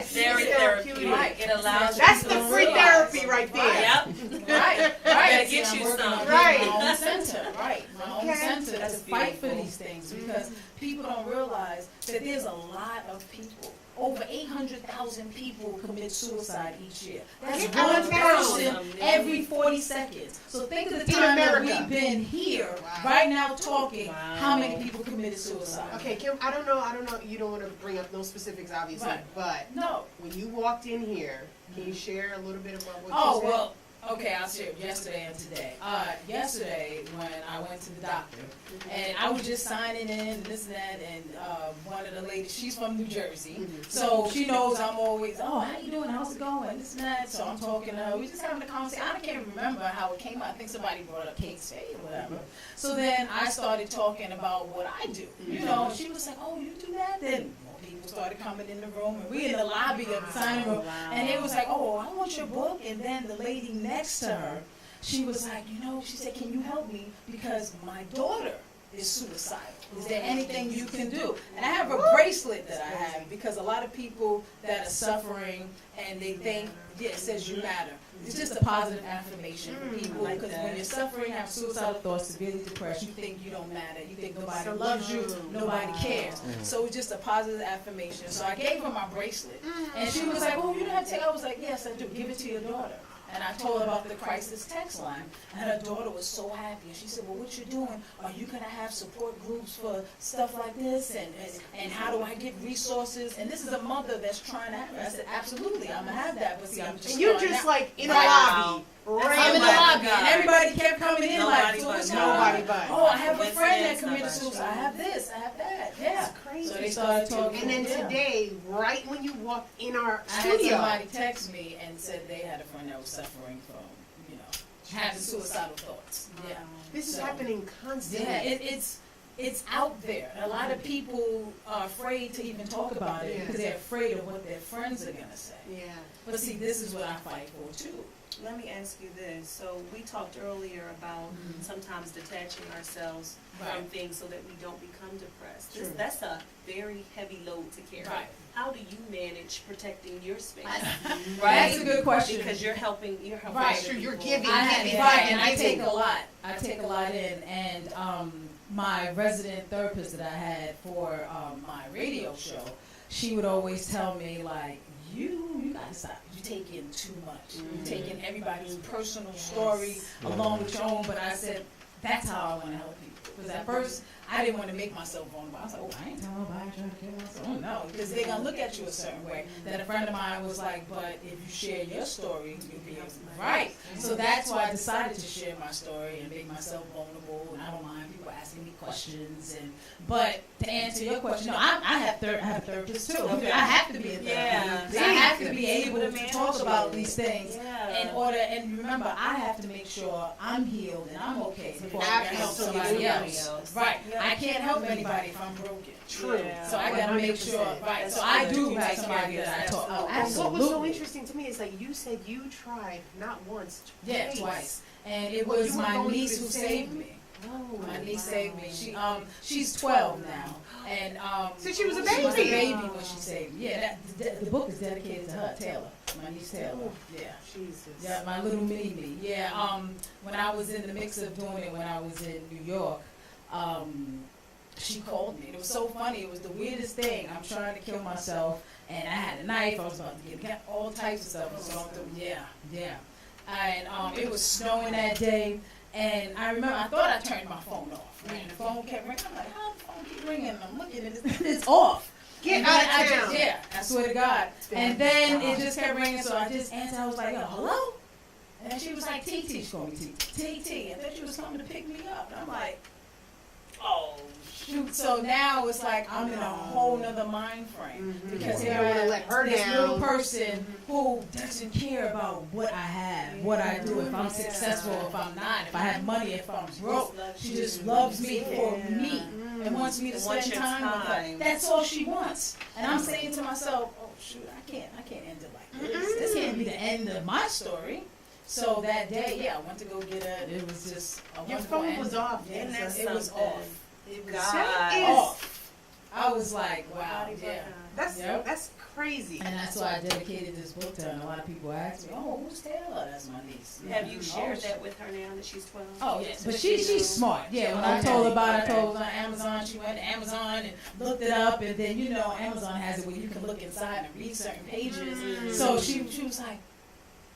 very therapeutic. Right. It allows That's you the to free realize. therapy right there. Yep. Right. Better See, get I'm you working on some. getting Right. my own center. Right. My own Okay. center That's to fight for beautiful. these things because people don't realize that there's a lot of people. Over 800,000 people commit suicide each year. That's Get one out now. person every 40 seconds. So think of the In time that America. we've been here, Wow. right now talking, Wow. how many people committed suicide. Okay, Kim, I don't know, you don't want to bring up no specifics, obviously, Right. but No. when you walked in here, can you share a little bit about what Oh, you said? well, okay, I'll share yesterday and today. Yesterday, when I went to the doctor, and I was just signing in and this and that, and one of the ladies, she's from New Jersey, so she knows I'm always, how you doing, how's it going, this and that, so I'm talking to her, we just having a conversation, I can't remember how it came out, I think somebody brought up Kate Spade or whatever, so then I started talking about what I do, and she was like, oh, you do that, then people started coming in the room, and we in the lobby of the signing room, and it was like, oh, I want your book, and then the lady next to her, she was like, she said, can you help me, because my daughter is suicidal. Is there anything you can do? And I have a bracelet that I have, because a lot of people that are suffering, and they think, it says you matter. It's just a positive affirmation for people, because when you're suffering, have suicidal thoughts, severely depressed, you think you don't matter. You think nobody loves you, nobody cares. So it's just a positive affirmation. So I gave her my bracelet, and she was like, oh, you don't have to take it. I was like, yes, I do. Give it to your daughter. And I told her about the crisis text line, and her daughter was so happy. And she said, well, what you doing? Are you going to have support groups for stuff like this? And how do I get resources? And this is a mother that's trying to have it. I said, absolutely, I'm going to have that. But see, I'm just And you're starting just out. like in the Right. lobby. I'm in the lobby, and everybody kept coming in Nobody like, so but what's nobody going on? but. Oh, I have a friend that Coincidence, committed nobody. suicide. I have this, I have that. Yeah. That's crazy. So they started talking. And then yeah. today, right when you walked in our I had studio, somebody text me and said they had a friend that was suffering from, having suicidal thoughts. Yeah. this is So, happening constantly. Yeah, it's out there. A lot of people are afraid to even talk about it Yeah. because they're afraid of what their friends are gonna say. Yeah. But see, this is what I fight for too. Let me ask you this. So we talked earlier about sometimes detaching ourselves from Right. things so that we don't become depressed. True. That's a very heavy load to carry. Right. how do you manage protecting your space? Right? That's a good question. Because you're helping. Right. Sure, you're people. giving. Right, and I take a lot. I take a lot in, and my resident therapist that I had for my radio show, she would always tell me like, you gotta stop. You take in too much. You take in everybody's personal story along with your own. But I said, that's how I want to help people. Because at first, I didn't want to make myself vulnerable. I was like, oh, I ain't telling nobody trying to kill myself. Oh, no. Because they're going to look at you a certain way. Then a friend of mine was like, but if you share your story, you'll be able to. Right. So that's why I decided to share my story and make myself vulnerable. And I don't mind people asking me questions. But to answer your question, no, I have a therapist too. Okay. I have to be a therapist. I have to be able to talk about these things in order. And remember, I have to make sure I'm healed and I'm okay before I can help somebody else. Right. I can't help anybody if I'm broken. True. So I gotta make sure. Right. So I do have somebody that I talk. Oh, absolutely. What was so interesting to me is like you said you tried not once, twice. And it was my niece who saved me. My niece saved me. She's 12 now, and so she was a baby. She was a baby when she saved me. Yeah, the book is dedicated to her, Taylor, my niece Taylor. Yeah, Jesus. Yeah, my little mini me. Yeah, when I was in the mix of doing it, when I was in New York, she called me. It was so funny. It was the weirdest thing. I'm trying to kill myself, and I had a knife. I was about to get all types of stuff. So and it was snowing that day. And I remember, I thought I turned my phone off. Right? And the phone kept ringing. I'm like, how the phone keep ringing? And I'm looking at it. It's off. Get out of town. I swear to God. And then it just kept ringing. So I just answered. I was like, hello? And she was like, TT. She called me TT. And then she was coming to pick me up. And I'm like, oh, shoot. So now it's like I'm in a whole nother mind frame. Because here I am, this little person who doesn't care about what I have, what I do, if I'm successful, if I'm not, if I have money, if I'm broke. She just loves me for me and wants me to spend time with her. That's all she wants. And I'm saying to myself, oh, shoot, I can't end it like this. This can't be the end of my story. So that day, I went to go get her. It was just a wonderful phone was off. Yes, it was off. It was off. I was like, wow, that's crazy. And that's why I dedicated this book to her. And a lot of people ask me, oh, who's Taylor? That's my niece. Have you shared that with her now that she's 12? Oh, yes. But she's smart. Yeah, when I told her about it, I told her it was on Amazon. She went to Amazon and looked it up. And then, Amazon has it where you can look inside and read certain pages. So she was like,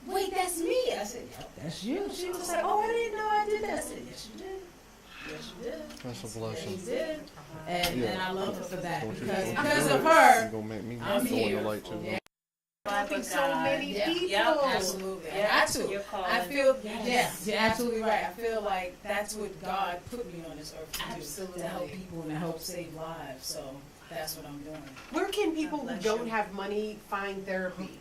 wait, that's me. I said, yep, that's you. She was like, oh, I didn't know I did that. I said, yes, you did. Yes, you did. That's a blessing. Yes, you did. And I love her for that. Because of her, I'm here. Yeah. Helping so many people. Yeah, absolutely. I too. I feel, you're absolutely right. I feel like that's what God put me on this earth to do, to help people and to help save lives. So that's what I'm doing. Where can people who don't have money find therapy?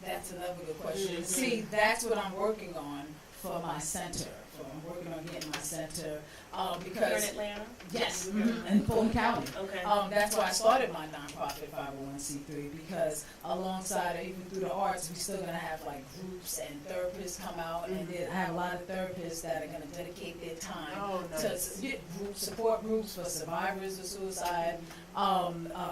That's another good question. See, that's what I'm working on for my center. I'm working on getting my center because you're in Atlanta. Yes, in Fulton County. Okay. That's why I started my nonprofit 501c3 because alongside, even through the arts, we're still gonna have like groups and therapists come out, and I have a lot of therapists that are gonna dedicate their time to get support groups for survivors of suicide,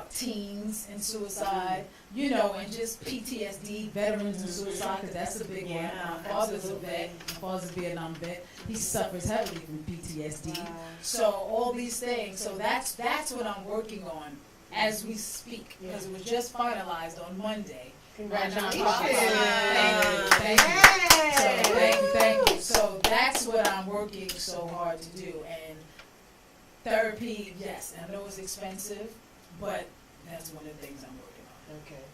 teens in suicide, and just PTSD, veterans in suicide, because that's a big one. My father's a vet. My father's a Vietnam vet. He suffers heavily from PTSD. So all these things. So that's what I'm working on as we speak, because it was just finalized on Monday. Congratulations. Thank you. So that's what I'm working so hard to do. And therapy, yes, I know it's expensive, but that's one of the things I'm working on. Okay.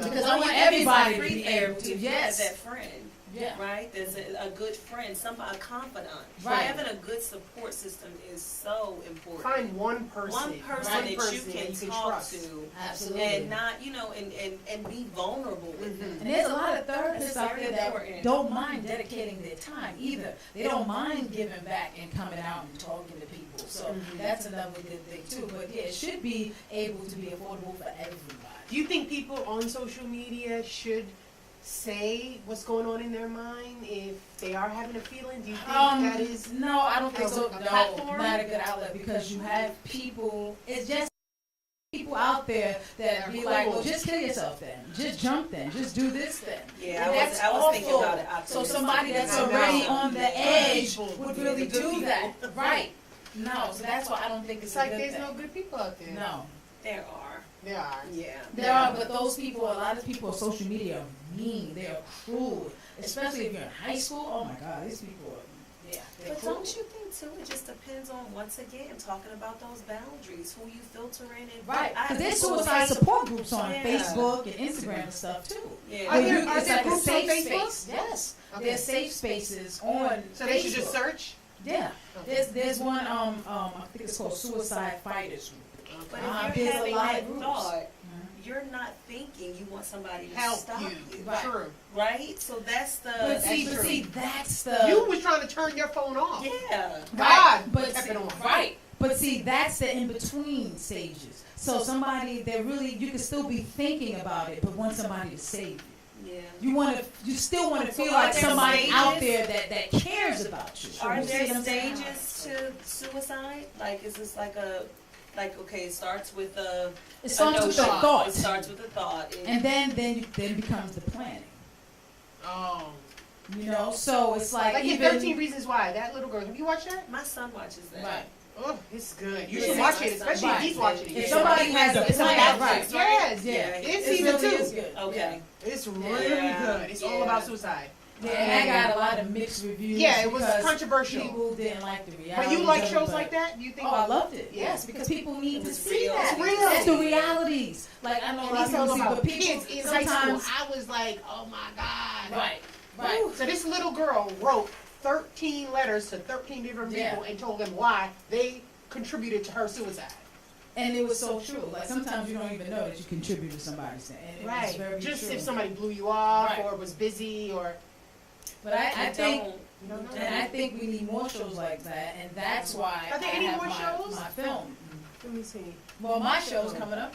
Because I want everybody to be able to, that friend. Yeah. Right? There's a good friend, a confidant. Right. Having a good support system is so important. Find one person. That you can talk trust. to. Absolutely. And not, and be vulnerable with them. And there's a lot of therapists out there that don't mind dedicating their time either. They don't mind giving back and coming out and talking to people. So that's another good thing too. But it should be able to be affordable for everybody. Do you think people on social media should say what's going on in their mind if they are having a feeling? Do you think that is no, I don't think so. Platform? Not a good outlet, because you have people. It's just people people out there that be like, well, just kill yourself then, just jump then, just do this then. Yeah, And that's I was thinking awful. about it. So somebody that's already on the edge would really do that, right? No, so that's why I don't think it's It's like a good there's thing. no good people out there. No. There are. There are. Yeah. There are, but those people, a lot of people on social media are mean. They are cruel, especially if you're in high school. Oh my God, these people are, they're But cruel. don't you think too? It just depends on, once again, talking about those boundaries, who you filter in and Right, I- because there's people suicide say- support groups on Yeah. Facebook and Instagram and stuff too. Yeah. Are there- It's like a groups on safe Facebook? space. Yes, Okay. there's safe spaces on. So they should just Facebook. search? Yeah, there's one I think it's called Suicide Fighters Group. But if There's you're a having lot of that groups. thought, you're not thinking you want somebody to Help stop you. Right. True. Right? So that's the. But see, that's the You was trying to turn your phone off. Yeah. right. But kept see, it on. right. But see, that's the in between stages. So somebody that really you can still be thinking about it, but want somebody to save you. Yeah. You still want to So feel are like there somebody out stages? there that cares about you. Are You see there what I'm saying? stages to suicide? Like, is this like okay, it starts with a. It starts with a notion. thought. It starts with a thought. And then becomes the planning. Oh. You know, so it's like Like in even 13 Reasons Why, that little girl. Have you watched that? My son watches that. right. Oh, it's good. You Yeah. should watch it, especially Right. if he's watching it. If somebody has a It's on plan, Netflix, right? Yes, Yeah, It's it season really 2. is good. Okay. It's really Yeah. good. It's all Yeah. about suicide. Yeah, and I got a lot of mixed reviews. Yeah, it was because controversial. People didn't like the reality. But you like of it, shows but- like that? Do you think? Oh, I loved it. Yeah. Yes, because people need It to was see real. that. It's real. It's the realities. Like I know a And lot he's of people talking see, about but people kids in high school. sometimes. I was like, oh my God. Right. Right. So this little girl wrote 13 letters to 13 different Yeah. people and told them why they contributed to her suicide. And it was so true. Like sometimes you don't even know that you contribute to somebody's thing. And it was Right. very Just true. if somebody blew you off Right. or was busy or. But I think. You don't know. And I think we need more shows like that, and that's why Are there I any have more shows? my film. Let me see. Well, my show's coming up.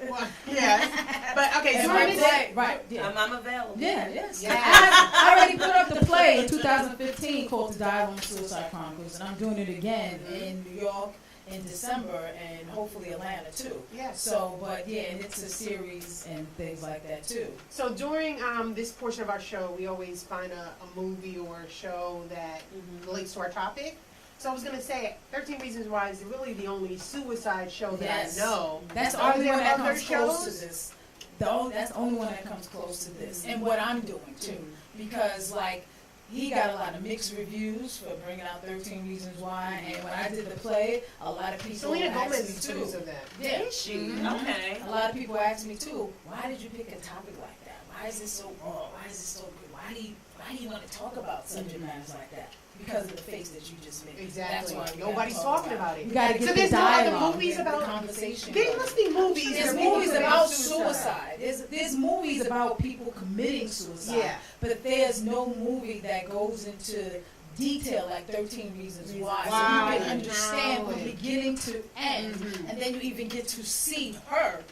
Well, yeah. But okay, And so my this. play, right? Yeah. I'm available. Yeah, yes. Yeah. I already put up the play in 2015 called The Dialogue Suicide Chronicles, and I'm doing it again in New York in December, and hopefully Atlanta too. Yes. So, but yeah, and it's a series and things like that too. So during this portion of our show, we always find a movie or a show that relates to our topic. So I was gonna say, 13 Reasons Why is really the only suicide show that Yes. I know. That's the Are only there one that other comes close to shows? this. That's the only one that comes close to this, and what I'm doing too, because like he got a lot of mixed reviews for bringing out 13 Reasons Why, and when I did the play, a lot of people Selena asked Gomez me is too. producer of that. Yeah, Is she? Okay. a lot of people asked me too, why did you pick a topic like that? Why is this so raw? Why is this so good? Why do you want to talk about subject matters like that? Because of the face that you just made. Exactly. That's why we Nobody's gotta talk talking about it. We gotta get So the there's no other dialogue, movies the about- conversation. There going. must be movies. There's that people movies commit about suicide. There's movies about people committing suicide. Yeah. But there's no movie that goes into detail like 13 Reasons Why. Why, So you can understand how from it- beginning to end, and then you even get to see her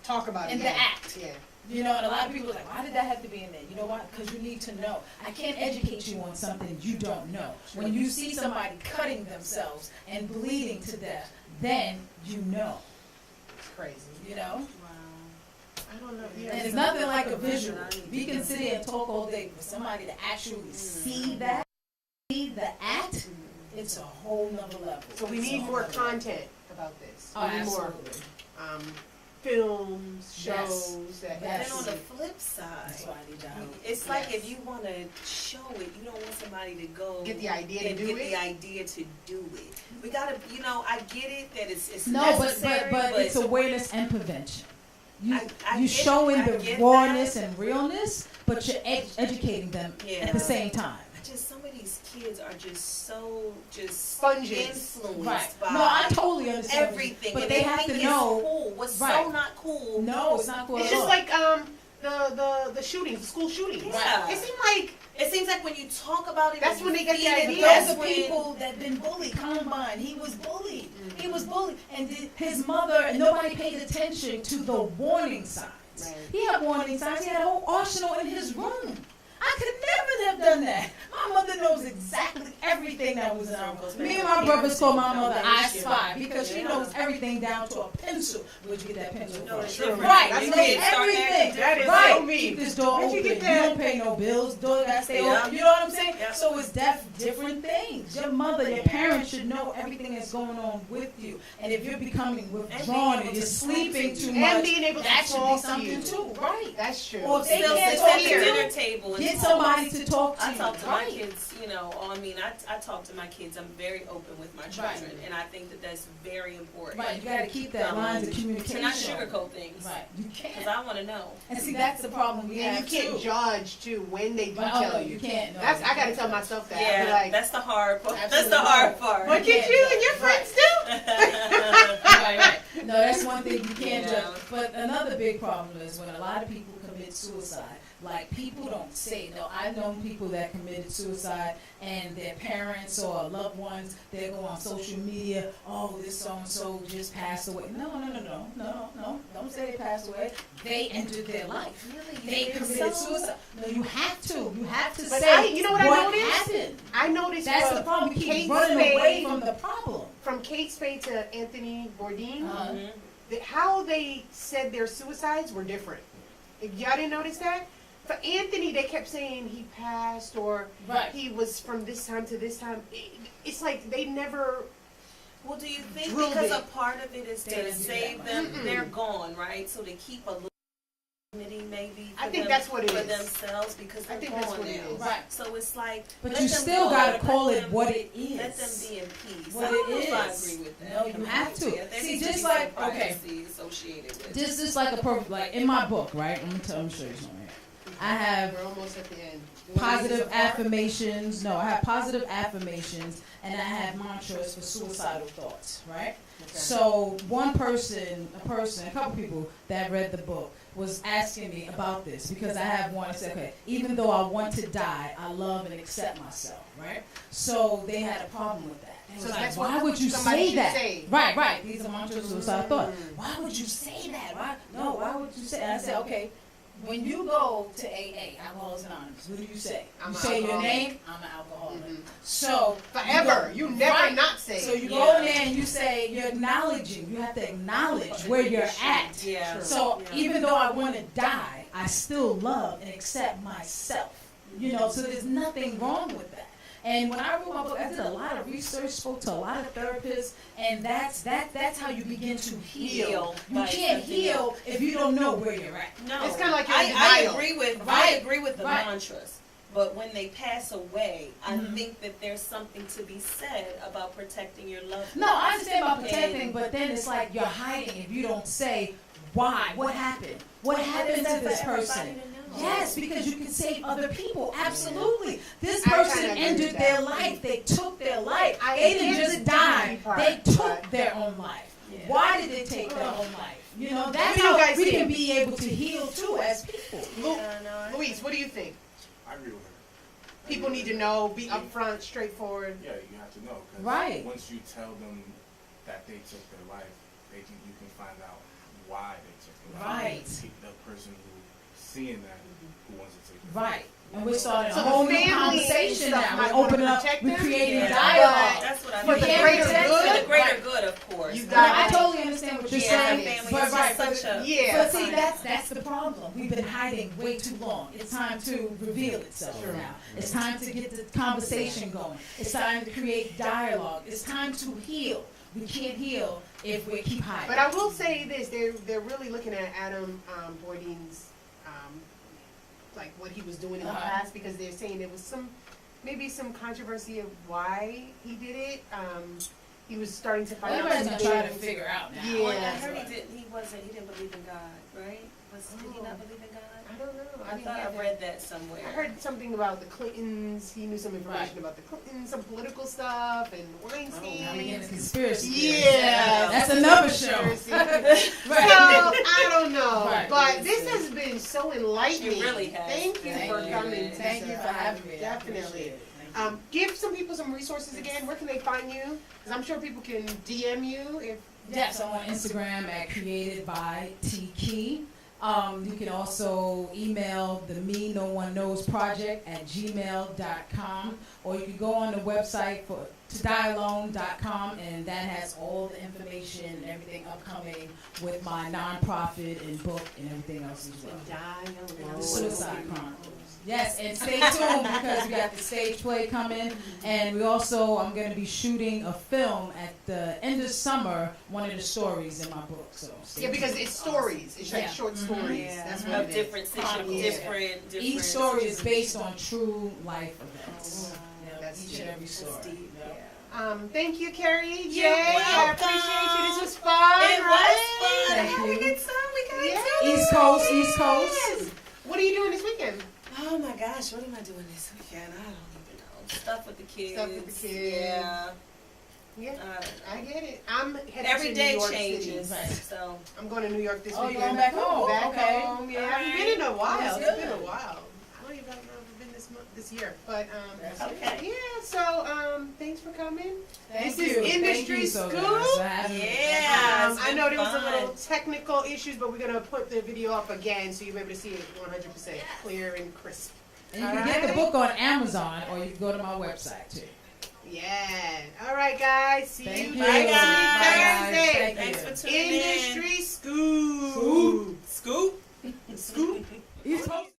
Talk about it. in the yeah. act. Yeah. You know, and a lot of people are like, why did that have to be in there? You know why? Because you need to know. I can't educate you on something you don't know. When you see somebody cutting themselves and bleeding to death, then you know. It's crazy. You know? I don't know. And it's nothing like a visual. We can sit here and talk all day, but somebody to actually see that, see the act, it's a whole nother level. So we It's a need whole more nother level. content about this. Oh, We need more absolutely. films, Yes. shows that Yes. And on the flip side, That's why I need y'all. it's like Yes. if you want to show it, you don't want somebody to go Get the idea to and do get it? the idea to do it. We gotta, I get it that it's No, necessary, but it's awareness and prevention. You I you get it. showing I the get rawness that. and realness, but you're educating them at the same time. Just some of these kids are just so Sponges. influenced Right. by No, I totally understand. everything, but and they have think to it's know. cool. What's so Right. not cool? No, it's not cool It's at just all. like the shootings, the school shootings. Yeah. It seemed like It seems like when you talk about it, That's when they get the feed it, idea. that's Those are when- people that been bullied. Columbine, he was bullied. He was bullied, and his mother and nobody paid attention to the warning signs. Right. He had warning signs. He had a whole arsenal in his room. I could never have done that. My mother knows exactly everything that was in our room. Me and my my brothers call my mother I Spy because she knows everything down to a pencil. Where'd you get that pencil from? Right, she knows everything. That is right. so mean. Keep this door open. You don't pay no bills. Door gotta stay open. You know what I'm saying? So it's different things. Your mother, your parents should know everything that's going on with you. And if you're becoming withdrawn and you're sleeping too much, and being able to that should be talk something to too. Right. That's true. Or if they Still can't sit talk at to the you, dinner table and get talk. somebody to talk to I you. talk to my Right. kids, you know, I mean, I talk to my kids. I'm very open with my children, and I think that that's very important. Right, you got to keep that lines of To communication. not sugarcoat things. Right, you can't. Because I want to know. And see, that's the problem we And have you can't too. judge too when they do Right, tell no, you can't. No, That's you I gotta can't. tell myself that. Yeah, Like, that's the hard part. That's Absolutely. the hard part. look at you and your friends too. right. No, that's one thing you can't Yeah. judge. But another big problem is when a lot of people commit suicide. Like, people don't say, no, I've known people that committed suicide and their parents or loved ones, they go on social media, oh, this so-and-so just passed away. No, don't say they passed away. They ended their life. They committed suicide. No, you have to. You have to But say you know what I noticed? happened. I noticed That's from the problem. We keep Kate running away Spade, from the problem. from Kate Spade to Anthony Bourdain, Uh-huh. how they said their suicides were different. Y'all didn't notice that? For Anthony, they kept saying he passed or Right. he was from this time to this time. It's like they never. Well, do you think Drilled because it. a part of it is They to didn't do save that them, much. they're gone, right? So they keep a little dignity maybe for I think them, that's what it for is. themselves because they're I think gone that's what now. it is. Right. So it's like, But let you them still go, gotta let call it them- what it Let them is. be in peace. What I don't know it if I is. agree with that. No, you have to. Yeah, there See, needs to just be some like, okay. privacy associated with it. Just like a perfect, like in my book, right? I'm gonna show you something here. I have We're almost at the end. positive affirmations. No, I have positive affirmations, and I have mantras for suicidal thoughts, right? So one person, a couple people that read the book was asking me about this because I have one that said, okay, even though I want to die, I love and accept myself, right? So they had a problem with that. They was So like, that's why what would you somebody say should that? say. Right. These are mantras for suicidal thought. Why would you say that? Why would you say? And I said, okay. When you go to AA, Alcoholics Anonymous, what do you say? I'm You an say your alcoholic. name, I'm an alcoholic. So Forever. You never right. not say. So you go in there and you say, you're acknowledging, you have to acknowledge where you're at. Yeah. So even though I want to die, I still love and accept myself. You know, so there's nothing wrong with that. And when I wrote my book, I did a lot of research, spoke to a lot of therapists, and that's how you begin to heal. You Right. can't heal if you don't know where you're at. No, It's kinda like you're in I denial. agree with the Right. mantras, but when they pass away, I think that there's something to be said about protecting your loved ones. No, I understand about protecting, And- but then it's like you're hiding if you don't say why, what happened, what happened to this person. Yes, because you can save other people. Absolutely. This I person kinda agree ended with their that. life. They took their life. I They didn't get just the die. dignity part, They took but- their own life. Yeah. Why did they take their own life? You know, that's What do you how guys we think? can be able to heal too as people. Luis, what do you think? I agree with her. People need to know, be upfront, straightforward. Yeah, you have to know. 'Cause Right. once you tell them that they took their life, you can find out why they took their life. Right. The person who's seeing that who wants to take their Right. And we're starting So a the whole new family conversation and stuff now. might We're wanna opening up, protect we're them. creating Yeah. dialogue. That's what I For mean. the can't greater protect good? For the greater Right. good, of course. You No, got I it. totally understand what you're Yeah, saying, family but is right, just such a- Yeah. but see, that's the problem. We've been hiding way too long. It's time to reveal itself now. It's time to get the conversation going. It's time to create dialogue. It's time to heal. We can't heal if we keep hiding. But I will say this: they're really looking at Adam Bourdain's like what he was doing in the past, because they're saying there was maybe some controversy of why he did it. He was starting to find out. Everybody's some gonna try to things. figure out now. Yeah. Well, I heard he didn't believe in God, right? Did he not believe in God? I don't know. I thought I read that somewhere. I heard something about the Clintons. He knew some information Right. about the Clintons, some political stuff, and Weinstein. Now we get into conspiracy. Yeah, That's another show. conspiracy. Right. So I don't know, Right. but this has been so enlightening. It really has. Thank you for coming. Thank you for having me. I Definitely. appreciate it. Give some people some resources again. Where can they find you? Because I'm sure people can DM you if. Yes, I'm on Instagram at Created by T Key. You can also email the Me No One Knows Project at gmail.com, or you can go on the website for todiealone.com, and that has all the information and everything upcoming with my nonprofit and book and everything else as well. The Suicide Chronicles. Yes, and stay tuned because we got the stage play coming, and we also, I'm going to be shooting a film at the end of summer, one of the stories in my book. So yeah, because it's stories. It's like short stories. Yeah. That's what Of it different is. different. Each story is based on true life events. Each and every story. Thank you, Carrie. You're Jay, I welcome. appreciate you. This was fun. It was fun. Thank I had you. a good time. We got Yeah. to East Coast, East Coast. What are you doing this weekend? Oh my gosh, what am I doing this weekend? I don't even know. Stuff with the kids. Stuff with the kids. Yeah. Yeah, I get it. I'm headed Every to day New York changes. City. So I'm going to New York this Oh, weekend. you're going back home? Back Okay. home. Yeah, I haven't Alright. been in a while. That's It's been good. a while. I don't even know if I've been this year, but okay. yeah. So thanks for coming. Thank This you. is Industry Thank you so Scoop. much for having me. Yeah. I know there was a little technical issues, but we're gonna put the video up again so you'll be able to see it 100% clear and crisp. And you can get the book on Amazon, or you can go to my website too. Yeah. All right, guys. See Thank you you. next Bye, guys. Thursday. Thanks for tuning in. Industry Scoop. Scoop. Scoop. East Coast.